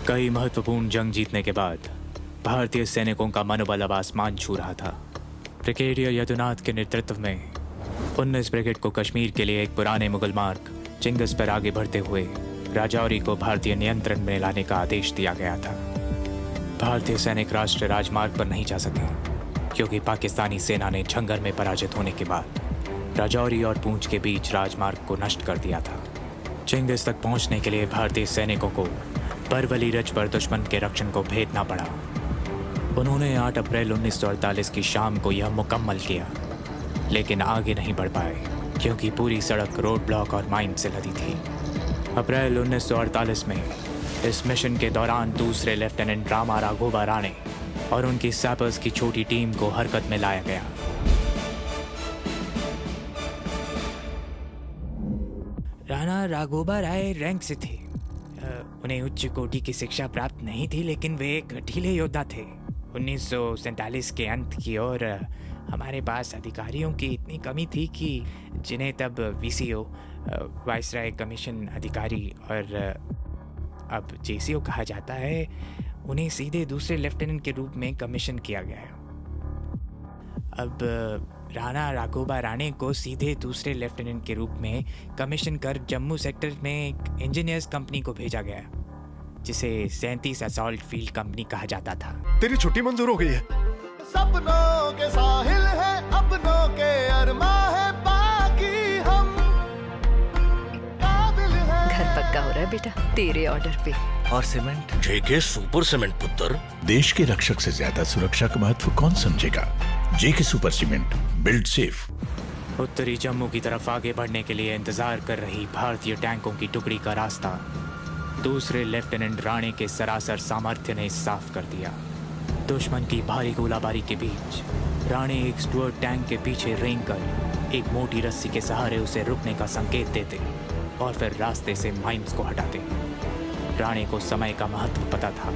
कई महत्वपूर्ण जंग जीतने के बाद भारतीय सैनिकों का मनोबल अब आसमान छू रहा था। ब्रिगेडियर यदुनाथ के नेतृत्व में 19 ब्रिगेड को कश्मीर के लिए एक पुराने मुगल मार्ग चिंगस पर आगे बढ़ते हुए राजौरी को भारतीय नियंत्रण में लाने का आदेश दिया गया था। भारतीय सैनिक राष्ट्रीय राजमार्ग पर नहीं जा सके क्योंकि पाकिस्तानी सेना ने झंगर में पराजित होने के बाद राजौरी और पूंछ के बीच राजमार्ग को नष्ट कर दिया था। चिंगस तक पहुंचने के लिए भारतीय सैनिकों को परवली रज पर दुश्मन के रक्षण को भेदना पड़ा। उन्होंने 8 अप्रैल 1948 की शाम को यह मुकम्मल किया, लेकिन आगे नहीं बढ़ पाए क्योंकि पूरी सड़क रोड ब्लॉक और माइन से लदी थी। अप्रैल 1948 में इस मिशन के दौरान दूसरे लेफ्टिनेंट रामा राघोबा राणे और उनकी सैपर्स की छोटी टीम को हरकत में लाया गया। राणा राघोबा राय रैंक से थे। उन्हें उच्च कोटि की शिक्षा प्राप्त नहीं थी, लेकिन वे एक गठीले योद्धा थे। 1947 के अंत की ओर हमारे पास अधिकारियों की इतनी कमी थी कि जिन्हें तब वीसीओ वाइसराय कमीशन अधिकारी और अब जेसीओ कहा जाता है, उन्हें सीधे दूसरे लेफ्टिनेंट के रूप में कमीशन किया गया। अब राणा राघोबा राणे को सीधे दूसरे लेफ्टिनेंट के रूप में कमीशन कर जम्मू सेक्टर में एक इंजीनियर्स कंपनी को भेजा गया, जिसे 37 असॉल्ट फील्ड कंपनी कहा जाता था। तेरी छुट्टी मंजूर हो गई है। सपनों के साहिल है, अपनों के अरमा है, बाकी हम काबिल हैं। घर पक्का हो रहा है बेटा, तेरे ऑर्डर पे। और सीमेंट? जेके सुपर सीमेंट पुत्र। देश के रक्षक से ज्यादा सुरक्षा का महत्व कौन समझेगा? जेके सुपर सीमेंट, बिल्ड सेफ। उत्तरी जम्मू की तरफ आगे बढ़ने के लिए इंतजार कर रही भारतीय टैंकों की टुकड़ी का रास्ता दूसरे लेफ्टिनेंट राणे के सरासर सामर्थ्य ने साफ कर दिया। दुश्मन की भारी गोलाबारी के बीच राणे एक स्टुअर्ट टैंक के पीछे रेंग कर एक मोटी रस्सी के सहारे उसे रुकने का संकेत देते और फिर रास्ते से माइंस को हटाते। राणे को समय का महत्व पता था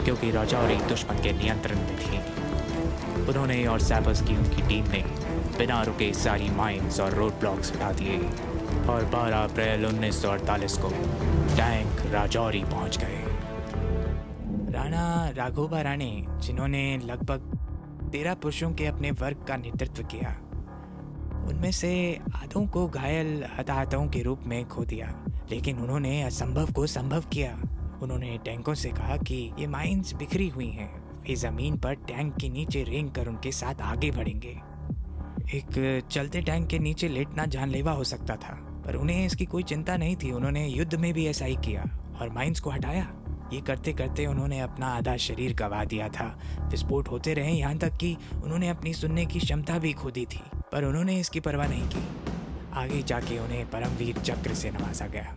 क्योंकि राजौरी दुश्मन के नियंत्रण में थी। उन्होंने और सैपर्स की उनकी टीम ने बिना रुके सारी माइंस और रोड ब्लॉक्स हटा दिए और 12 अप्रैल 1948 को टैंक राजौरी पहुंच गए। राणा राघोबा राणे, जिन्होंने लगभग 13 पुरुषों के अपने वर्ग का नेतृत्व किया, उनमें से आधों को घायल हताहतों के रूप में खो दिया, लेकिन उन्होंने असंभव को संभव किया। उन्होंने टैंकों से कहा कि ये माइंस बिखरी हुई हैं, वे जमीन पर टैंक के नीचे रेंग कर उनके साथ आगे बढ़ेंगे। एक चलते टैंक के नीचे लेटना जानलेवा हो सकता था, पर उन्हें इसकी कोई चिंता नहीं थी। उन्होंने युद्ध में भी ऐसा ही किया और माइंस को हटाया। ये करते करते उन्होंने अपना आधा शरीर गंवा दिया था। विस्फोट होते रहे, यहाँ तक कि उन्होंने अपनी सुनने की क्षमता भी खो दी थी, पर उन्होंने इसकी परवाह नहीं की। आगे जाके उन्हें परमवीर चक्र से नवाजा गया।